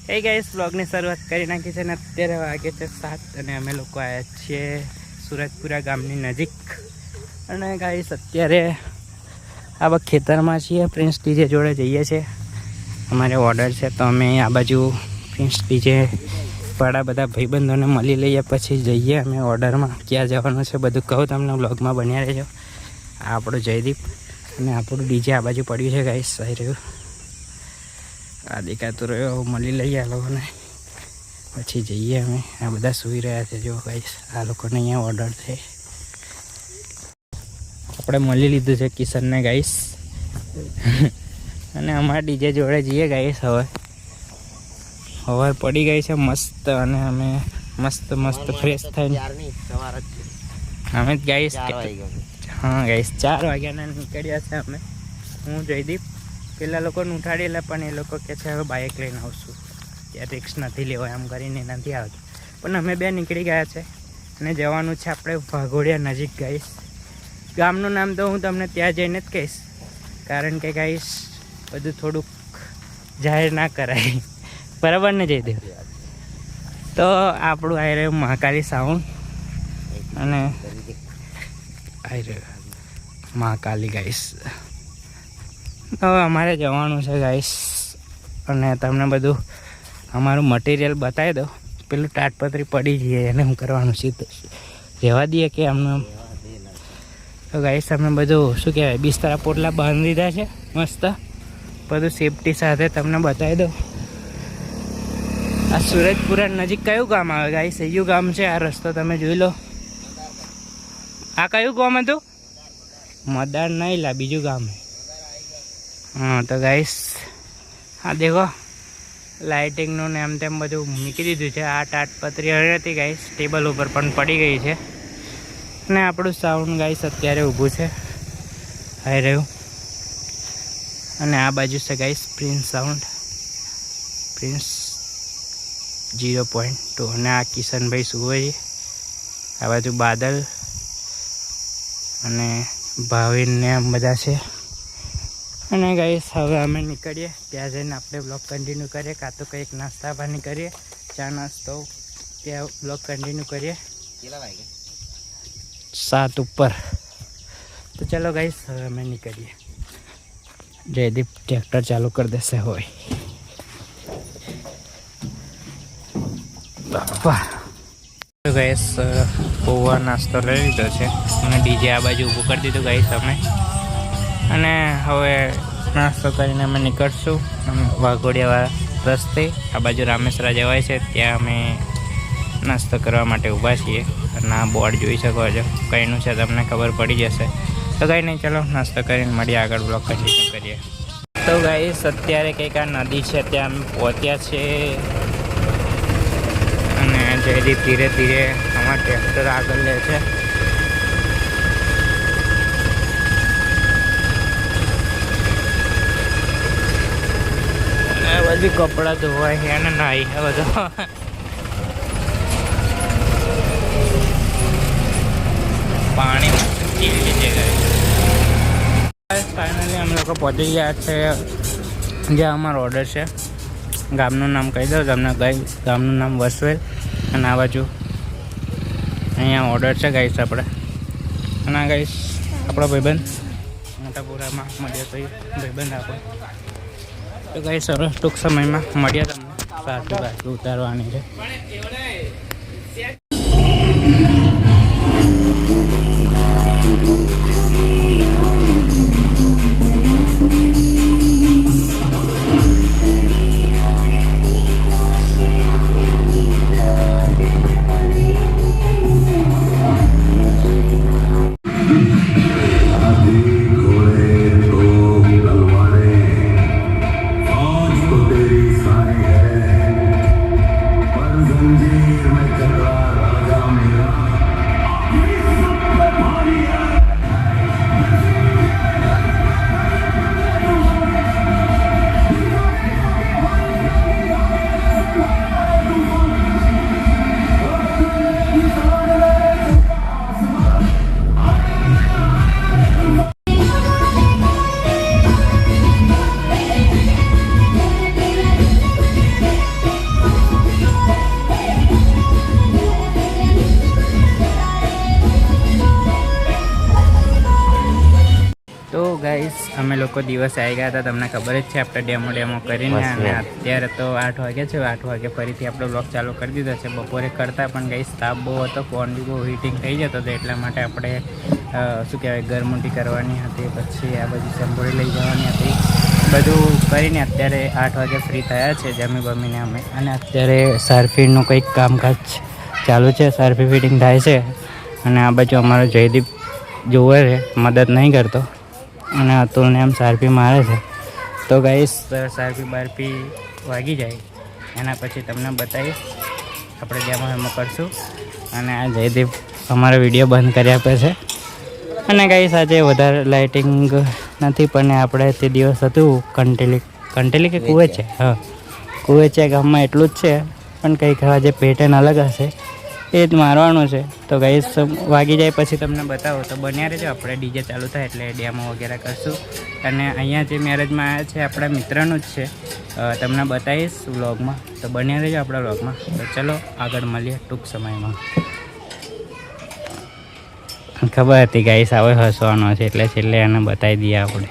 એ guys વ્લોગની શરૂઆત કરી નાખી છે ને અત્યારે વાગે છે 7 અને અમે લોકો આવ્યા છીએ સુરજપુરા ગામની નજીક અને ગાઈસ અત્યારે આ ખેતરમાં છીએ પ્રિન્સ ડીજે જોડે જઈએ છીએ અમારે ઓર્ડર છે તો અમે આ બાજુ પ્રિન્સ ડીજે વાળા બધા ભાઈબંધોને મળી લઈએ પછી જઈએ અમે ઓર્ડરમાં ક્યાં જવાનું છે બધું કહું તમને વ્લોગમાં બન્યા રહેજો આ આપણો જયદીપ અને આપણું ડીજે આ બાજુ પડ્યું છે ગાઈસ આવી રહ્યું આ દેખાતું રહ્યો મળી લઈએ આ લોકોને પછી જઈએ અમે આ બધા સૂઈ રહ્યા છે જો ગાઈસ આ લોકોને અહીંયા ઓર્ડર છે આપણે મળી લીધું છે કિશનને ગાઈસ અને અમારા ડીજે જોડે જઈએ ગાઈસ હવે પડી ગઈ છે મસ્ત અને અમે મસ્ત ફ્રેશ થઈને અમે ગાઈસ હા ગાઈસ 4 વાગ્યાના નીકળ્યા છે અમે હું જયદીપ પેલા લોકોને ઉઠાડેલા પણ એ લોકો કહે છે હવે બાઇક લઈને આવશું ત્યાં રિક્સ નથી લેવો એમ કરીને નથી આવતું પણ અમે બે નીકળી ગયા છે અને જવાનું છે આપણે વાઘોડિયા નજીક ગાઈસ ગામનું નામ તો હું તમને ત્યાં જઈને જ કહીશ કારણ કે ગાઈસ બધું થોડુંક જાહેર ના કરાય બરાબર ને જઈ દે તો આપણું આવી રહ્યું મહાકાળી સાઉન્ડ અને આવી રહ્યું મહાકાળી ગાઈસ હવે અમારે જવાનું છે ગાઈસ અને તમને બધું અમારું મટીરિયલ બતાવી દો પેલું તાટપત્રી પડી જઈએ એને શું કરવાનું સીધું રહેવા દઈએ કે અમને તો ગાઈસ અમે બધું શું કહેવાય બિસ્તરા પોટલા બાંધી દીધા છે મસ્ત બધું સેફટી સાથે તમને બતાવી દો આ સુરજપુરા નજીક કયું ગામ આવે ગાઈસ એવું ગામ છે આ રસ્તો તમે જોઈ લો આ કયું ગામ હતું મદાર નહીં લા બીજું ગામ હા તો ગાઈસ હા દેખો લાઇટિંગનું ને એમ તેમ બધું મૂકી દીધું છે આ તાટપત્રી હતી ગાઈસ ટેબલ ઉપર પણ પડી ગઈ છે અને આપણું સાઉન્ડ ગાઈસ અત્યારે ઊભું છે આવી રહ્યું અને આ બાજુ છે ગાઈસ પ્રિન્સ સાઉન્ડ પ્રિન્સ 0.2 અને આ કિશનભાઈ સુવે છે આ બાજુ બાદલ અને ભાવિન ને આમ બધા છે અને ગાઈસ હવે અમે નીકળીએ ત્યાં જઈને આપણે બ્લોગ કન્ટિન્યુ કરીએ કાં તો કંઈક નાસ્તા પાણી કરીએ ચા નાસ્તો ત્યાં બ્લોગ કન્ટિન્યુ કરીએ 7 ઉપર તો ચલો ગાઈસ હવે અમે નીકળીએ જયદીપ ટ્રેક્ટર ચાલુ કરી દેશે હોય તો ગાઈસ પૌવા નાસ્તો લઈ લીધો છે અને ડીજે આ બાજુ ઊભું કરી દીધું ગાઈસ અમે અને હવે નાસ્તો કરીને અમે નીકળશું વાઘોડિયાવાળા રસ્તે આ બાજુ રામેશ્વરા જવાય છે ત્યાં અમે નાસ્તો કરવા માટે ઊભા છીએ અને આ બોર્ડ જોઈ શકો છો કંઈનું છે તમને ખબર પડી જશે તો કંઈ નહીં ચલો નાસ્તો કરીને મળીએ આગળ બ્લોગ કન્ટિન્યુ કરીએ તો ગાઈસ અત્યારે કંઈક આ નદી છે ત્યાં અમે પહોંચ્યા છે અને જયદીપ ધીરે ધીરે અમારા ટ્રેક્ટર આગળ લે છે બધી કપડાં ધોવાય છે અને નાહી છે બધો પાણી ફાઇનલી અમે લોકો પહોંચી ગયા છે જ્યાં અમારો ઓર્ડર છે ગામનું નામ કહી દઉં તમને ગામનું નામ વસવેલ અને આ બાજુ અહીંયા ઓર્ડર છે ગાઈસ આપણે અને આ ગાઈસ આપણો ભાઈબંધ મોટાપુરામાં મળ્યો તો ભાઈબંધ આપણો તો ગાઈસ સરસ ટૂંક સમયમાં મળ્યા તમને સાચું ગાચું ઉતારવાની છે जंजीर में चकरा અમે લોકો દિવસ આવી ગયા હતા, તમને ખબર જ છે. આપણે ડેમો કરીને અને અત્યારે તો 8 વાગ્યા છે. 8 વાગે ફરીથી આપણો બ્લોગ ચાલુ કરી દીધો છે. બપોરે કરતા પણ ગાઈસ તાપ બહુ હતો, ફોન બી બહુ હીટિંગ થઈ જતો હતો, એટલા માટે આપણે શું કહેવાય ગરમૂટી કરવાની હતી, પછી આ બધી સંભોળી લઈ જવાની હતી, બધું કરીને અત્યારે 8 વાગે ફ્રી થયા છે જમી બમીને અમે. અને અત્યારે સારફીનું કંઈક કામકાજ ચાલુ છે, સારફી ફિટિંગ થાય છે. અને આ બાજુ અમારો જયદીપ જોવે છે, મદદ નહીં કરતો, અને અતુલને એમ સારફી મારે છે. તો ગાઈસ સારફી બારફી વાગી જાય એના પછી તમને બતાવીશ આપણે જેમાં કરશું. અને આ જયદીપ અમારો વિડીયો બંધ કરી આપે છે. અને ગાઈસ આજે વધારે લાઇટિંગ નથી, પણ આપણે તે દિવસ હતું કંટેલી કે કુવે છે, હા કુવે છે ગામમાં, એટલું જ છે. પણ કંઈક આજે પેટર્ન અલગ હશે, એ જ મારવાનું છે. તો ગાઈસ વાગી જાય પછી તમને બતાવો, તો બન્યા રહેજો. આપણે ડીજે ચાલુ થાય એટલે ડેમો વગેરે કરશું. અને અહીંયા જે મેરેજમાં આવ્યા છે આપણા મિત્રનું જ છે, તમને બતાવીશ વ્લોગમાં, તો બન્યા રહેજો આપણા વ્લોગમાં. તો ચલો આગળ મળીએ ટૂંક સમયમાં. ખબર હતી ગાઈસ આવે હસવાનો છે એટલે છેલ્લે એને બતાવી દઈએ આપણે.